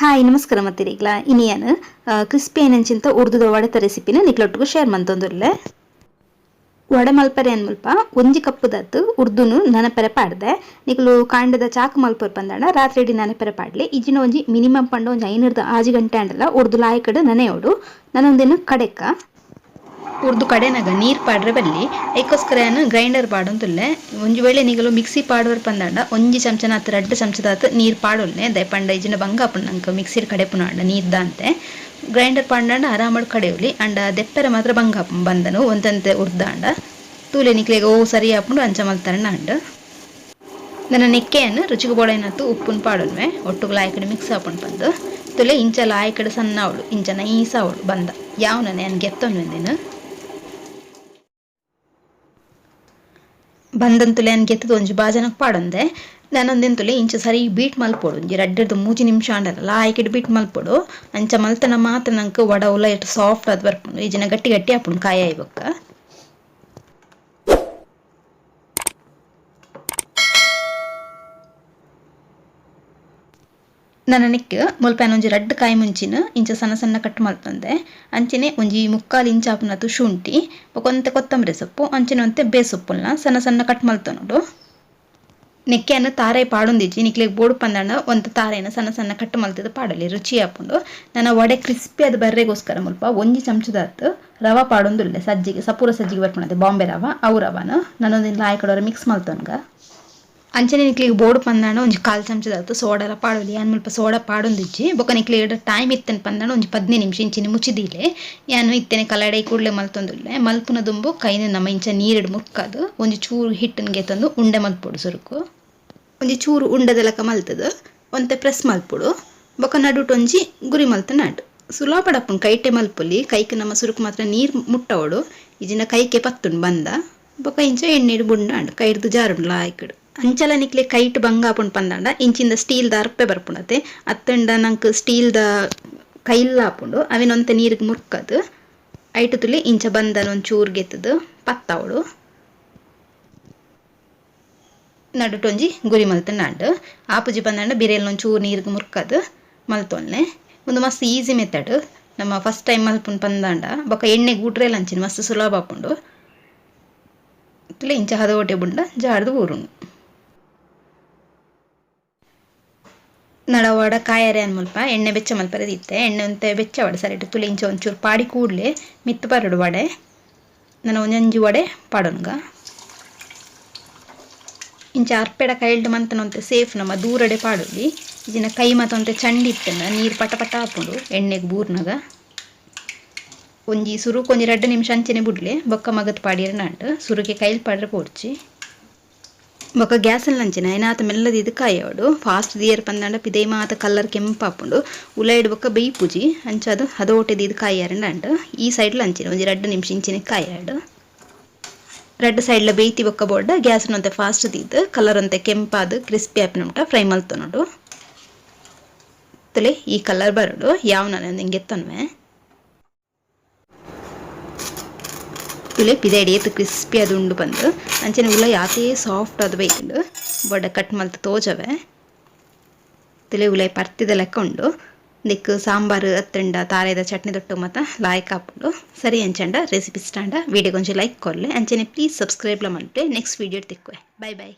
Hi ನಮಸ್ಕಾರ ಮತ್ತಿರಿಗ್ಲ ಇನಿಯನ್ crispy ಏನಂಚಿಂತ ಉರ್ದುದ ವಡತ ರೆಸಿಪಿನ ನಿಕ್ಲೊಟ್ಟಿಗೂ share ಮಂತೊಂದುಲ್ಲೆ vada ಮಲ್ಪರೆ ಅನ್ಮಲ್ಪ ಒಂಜಿ ಕಪ್ಪುದತ್ತು ಉರ್ದುನು ನನಪೆರೆ ಪಾಡ್ದೆ ನಿಕ್ಲು ಕಾಂಡದ ಚಾಕು ಮಲ್ಪರ್ ಪಂದಣ ರಾತ್ರಿ ಇಡೀ ನನಪೆರೆ ಪಾಡ್ಲಿ ಇಜಿನ ಒಂಜಿ ಮಿನಿಮಮ್ ಪಂಡ ಒಂಜಿ 5 ಗಂಟೆ ಅಂಡಲ ಉರ್ದು ಲಾಯಕಡ್ ನನೆಯೋಡು ನನೊಂದೇನು ಕಡೆಕ್ಕ ಉರ್ದು ಕಡೆನಾಗ ನೀರು ಪಾಡ್ರೆ ಬಲ್ಲಿ ಐಕೋಸ್ಕರ ಗ್ರೈಂಡರ್ ಪಾಡೊಂದುಲ್ಲೆ ಒಂಜಿ ವೇಳೆ ನಿಗಲು ಮಿಕ್ಸಿ ಪಾಡುವರ್ ಪಂದಾಂಡ ಒಂಜಿ ಚಮಚನ ಹತ್ತು 2 ಚಮಚದಾತು ನೀರು ಪಾಡೊಲ್ಲೆ ದಯಪಂಡ ಇಜಿನ ಬಂಗ ಆಪುಂಡು ನಂಗೆ ಮಿಕ್ಸಿರ್ ಕಡೆ ಪುನಾಂಡ ನೀರು ದಾಂತೆ ಗ್ರೈಂಡರ್ ಪಾಂಡಾಂಡ ಆರಾಮಡ್ ಕಡೆಯುಲಿ ಅಂಡ ದೆಪ್ಪರೆ ಮಾತ್ರ ಬಂಗ ಆಪುಂಡು ಬಂದನು ಒಂದಂತೆ ಉರ್ದಾಂಡ ತೂಲೆ ನಿಕ್ಲೆಗ ಓ ಸರಿ ಆಪುಂಡು ಅಂಚ ಮಲ್ತಾರಣ್ಣ ಅಂಡು ನನ್ನ ನೆಕ್ಕೆಯನ್ನು ರುಚಿಗೆ ಬೋಡೇನತ್ತು ಉಪ್ಪುನ್ ಪಾಡೊಲ್ವೆ ಒಟ್ಟುಗೆ ಲಾಯಕಡೆ ಮಿಕ್ಸ್ ಆಪುಂಡು ಬಂದು ತುಲೆ ಇಂಚ ಲಾಯಕಡೆ ಸಣ್ಣ ಅವಳು ಇಂಚ ನೈಸ ಅವಳು ಬಂದ ಯಾವನೇ ನನ್ಗೆ ಎತ್ತೊಂದು ಬಂದಂತುಲೆ ಅನ್ ಗೆತ್ತದ ಒಂಜಿ ಬಾಜನಕ್ಕೆ ಪಾಡೊಂದೆ ನಾನೊಂದೆಂತುಲೆ ಇಂಚ ಸರಿ ಬೀಟ್ ಮಲ್ಪೊಡು ಒಂಜಿ 2-3 ನಿಮಿಷ ಅಂಡಲ್ಲ ಆಯ್ಕೆಡ್ ಬೀಟ್ ಮಲ್ಪೊಡು ಅಂಚ ಮಲ್ತನ ಮಾತ್ರ ನಂಗೆ ವಡ ಉಲ್ಲ ಎಷ್ಟು ಸಾಫ್ಟ್ ಅದು ಬರ್ಪುಂಡು ಈಜಿನ ಗಟ್ಟಿ ಗಟ್ಟಿ ಆಪುಂಡು ಕಾಯಿ ಆಯ್ಬೊಕ್ಕ ನನ್ನ ನೆಕ್ ಮುಲ್ಪನ ಒಂಜಿ 2 ಕಾಯಿ ಮುಂಚಿನ ಇಂಚ ಸಣ್ಣ ಸಣ್ಣ ಕಟ್ ಮಲ್ತಂದೆ ಅಂಚನೆ ಒಂಜಿ 3/4 ಇಂಚ್ ಆಪುನತು ಶುಂಠಿ ಬೊಕೊಂತೆ ಕೊತ್ತಂಬರಿ ಸೊಪ್ಪು ಅಂಚನೆ ಒಂತೆ ಬೇಸೊಪ್ಪುಲ್ನ ಸಣ್ಣ ಸಣ್ಣ ಕಟ್ ಮಲ್ತನೋಡು ನೆಕ್ಕೆಯನ್ನು ತಾರೆ ಪಾಡೊಂದಿಜ್ಜಿ ನಿಕ್ಲೆಗ್ ಬೋಡು ಪಂದಾಂಡ ಒಂದು ತಾರೆನ ಸಣ್ಣ ಸಣ್ಣ ಕಟ್ ಮಲ್ತಿದ್ದು ಪಾಡಲಿ ರುಚಿ ಆಪುಂಡು ನನ್ನ ವಡೆ ಕ್ರಿಸ್ಪಿ ಅದು ಬರ್ರೆಗೋಸ್ಕರ ಮುಲ್ಪ ಒಂಜಿ ಚಮಚದಾತು ರವ ಪಾಡೊಂದುಲ್ಲೆ ಸಜ್ಜಿಗೆ ಸಪೂರ ಸಜ್ಜಿಗೆ ಬರ್ಪುಣದೆ ಬಾಂಬೆ ರವ ಅವು ರವನ ನಾನೊಂದಿನ ಲಾಯ್ಕಡೋರ ಮಿಕ್ಸ್ ಮಲ್ತೊನ್ಗ ಅಂಚನೆ ನಿಕ್ಲಿಗೆ ಬೋರ್ಡ್ ಪಂದಾಂಡ ಒಂಜಿ 1/4 ಚಮಚದಾತು ಸೋಡಲ ಪಾಡೊಲಿ ಯಾನ್ ಮುಲ್ಪ ಸೋಡಾ ಪಾಡೊಂದಿಜ್ಜಿ ಬೊಕ ನಿಕ್ಲಿಗೆ ಟೈಮ್ ಇತ್ತೇನೆ ಪಂದಾಂಡ ಒಂಜಿ 15 ನಿಮಿಷ ಇಂಚಿನ ಮುಚ್ಚಿದಿಲೆ ಯಾನು ಇತ್ತೇನೆ ಕಲಡೈ ಕೂಡಲೇ ಮಲ್ತೊಂದುಲ್ಲೆ ಮಲ್ಪುನ ದುಂಬು ಕೈನ ನಮ್ಮ ಇಂಚ ನೀರಿಡು ಮುಕ್ಕದು ಒಂಜಿ ಚೂರು ಹಿಟ್ಟನ್ಗೆ ತಂದು ಉಂಡೆ ಮಲ್ಪೊಡು ಸುರುಕು ಒಂಜಿ ಚೂರು ಉಂಡದೆಲಕ ಮಲ್ತದು ಒಂತೆ ಪ್ರೆಸ್ ಮಲ್ಪೊಡು ಬೊಕ ನಡುಟ್ ಒಂಜಿ ಗುರಿ ಮಲ್ತ ನಡು ಸುಲಭ ಪಡಪ್ಪುಂಡು ಕೈಟೆ ಮಲ್ಪೊಲಿ ಕೈಗೆ ನಮ್ಮ ಸುರುಕು ಮಾತ್ರ ನೀರು ಮುಟ್ಟವಡು ಇಜಿನ ಕೈಗೆ ಪತ್ತುಂಡು ಬಂದ ಬೊಕ ಇಂಚ ಎಣ್ಣೆಡು ಬುಂಡಾಂಡು ಕೈಡ್ದು ಜಾರುಂಡು ಲಾಯ್ಕಡು ಅಂಚಲ ನಿಕ್ಲೆ ಕೈಟ್ ಬಂಗ ಆಪುಂಡು ಪಂದಾಂಡ ಇಂಚಿಂದ ಸ್ಟೀಲ್ದ ಅರ್ಪೆ ಬರ್ಪುಣತೆ ಅತ್ತಂಡ ನಂಗೆ ಸ್ಟೀಲ್ದ ಕೈಲ್ಲ ಆಪುಂಡು ಅವಿನೊಂತೆ ನೀರಿಗೆ ಮುರ್ಕದು ಐಟು ತುಲಿ ಇಂಚ ಬಂದನ ಒಂದು ಚೂರು ಗೆತ್ತದು ಪತ್ತವಡು ನಡುಟೊಂಜಿ ಗುರಿ ಮಲ್ತಂಡು ಆಪುಜಿ ಬಂದಾಂಡ ಬಿರಿಯಲ್ಲಿ ಒಂದು ಚೂರು ನೀರಿಗೆ ಮುರ್ಕದು ಮಲ್ತೊಲ್ನೆ ಒಂದು ಮಸ್ತ್ ಈಸಿ ಮೆಥಡ್ ನಮ್ಮ ಫಸ್ಟ್ ಟೈಮ್ ಮಲ್ಪುಂಡು ಪಂದಾಂಡ ಬೊಕ ಎಣ್ಣೆ ಗೂಟ್ರೆಲ್ಲ ಅಂಚಿನ ಮಸ್ತ್ ಸುಲಭ ಆಪುಂಡು ತುಲೆ ಇಂಚ ಹದೋಟೆ ಬುಂಡ ಜಾರ್ದು ಊರುಂಡು ನಡವಾಡ ಕಾಯರೆ ಅನ್ಮಲ್ಪ ಎಣ್ಣೆ ಬೆಚ್ಚ ಮಲ್ಪರೆ ಇತ್ತೆ ಎಣ್ಣೆ ಒಂತೆ ಬೆಚ್ಚ ವಡೆ ಸರಿಟ್ಟು ತುಳಿ ಇಂಚ ಒಂಚೂರು ಪಾಡಿ ಕೂಡಲೇ ಮಿತ್ತು ಬರಡು ವಡೆ ನಾನು ಒಂಜಂಜಿ ವಡೆ ಪಾಡೋನ್ಗ ಇಂಚ ಅರ್ಪೆಡ ಕೈಲ್ಡ್ ಮಂತನೊಂತೆ ಸೇಫ್ ನಮ್ಮ ದೂರಡೆ ಪಾಡೋಲಿ ಇಜಿನ ಕೈ ಮತ್ತೊಂತೆ ಚಂಡಿ ಇತ್ತೇನ ನೀರು ಪಟ ಪಟ ಹಾಪುಂಡು ಎಣ್ಣೆಗೆ ಬೂರ್ನಾಗ ಒಂಜಿ ಸುರುಕು ಒಂಜಿ 2 ನಿಮಿಷ ಅಂಚನೆ ಬಿಡ್ಲೆ ಬೊಕ್ಕ ಮಗತ್ ಪಾಡಿರ ನಾಡು ಸುರುಕೆ ಕೈಲ್ ಪಾಡ್ರೆ ಪೋಡ್ಚಿ ಬೊಕ ಗ್ಯಾಸಲ್ಲಿ ನಂಚಿನ ಏನಾತ ಮೆಲ್ಲದ ಇದು ಕಾಯೋಡು ಫಾಸ್ಟ್ ದಿಯರ್ ಪಂದಾಂಡ ಪಿದೈ ಮಾತ ಕಲರ್ ಕೆಂಪಾಪುಂಡು ಉಲಾಯ್ಡ್ ಬೊಕ್ಕ ಬೇಯ್ಪುಜಿ ಅಂಚದು ಹದೋಟೆದು ಇದು ಕಾಯಾರಂಡು ಈ ಸೈಡ್ಲ ಅಂಚಿನ ಒಂಜಿ 2 ನಿಮಿಷ ಇಂಚಿನ ಕಾಯಾಡು 2 ಸೈಡ್ಲ ಬೇಯ್ತಿ ಬೊಕ್ಕ ಬೋರ್ಡ ಗ್ಯಾಸ್ನಂತೆ ಫಾಸ್ಟ್ ದಿದ್ದು ಕಲರ್ ಅಂತೆ ಕೆಂಪಾದು ಕ್ರಿಸ್ಪಿ ಆಪಿನುಂಟ ಫ್ರೈ ಮಲ್ತೊನೋಡು ತಲೆ ಈ ಕಲರ್ ಬರೋಡು ಯಾವ ನಾನು ಹಿಂಗೆ ಎತ್ತನ್ವೆ ತುಲೆ ಪಿದೈಡ್ ಏತು ಕ್ರಿಸ್ಪಿ ಅದು ಉಂಡು ಬಂದು ಅಂಚನೆ ಉಲ್ಲ ಯಾತೇ ಸಾಫ್ಟ್ ಅದು ಬೈಕೊಂಡು ಬೊಡ್ಡ ಕಟ್ ಮಲ್ತು ತೋಜವೆ ತುಲೆ ಉಲಾಯಿ ಪರ್ತಿದ ಲೆಕ್ಕ ಉಂಡು ದಿಕ್ಕು ಸಾಂಬಾರು ಅತ್ತಂಡ ತಾರೆದ ಚಟ್ನಿ ದೊಟ್ಟು ಮತ್ತು ಲಾಯ್ಕ್ ಹಾಪುಂಡು ಸರಿ ಅಂಚಂಡ ರೆಸಿಪಿ ಸ್ಟಾಂಡ ವೀಡಿಯೋ ಕೊಂಚ ಲೈಕ್ ಕೊರ್ಲೆ ಅಂಚನೆ ಪ್ಲೀಸ್ ಸಬ್ಸ್ಕ್ರೈಬ್ಲ ಮಲ್ಪೆ ನೆಕ್ಸ್ಟ್ ವೀಡಿಯೋ ತಿಕ್ಕುವೆ ಬೈ ಬೈ.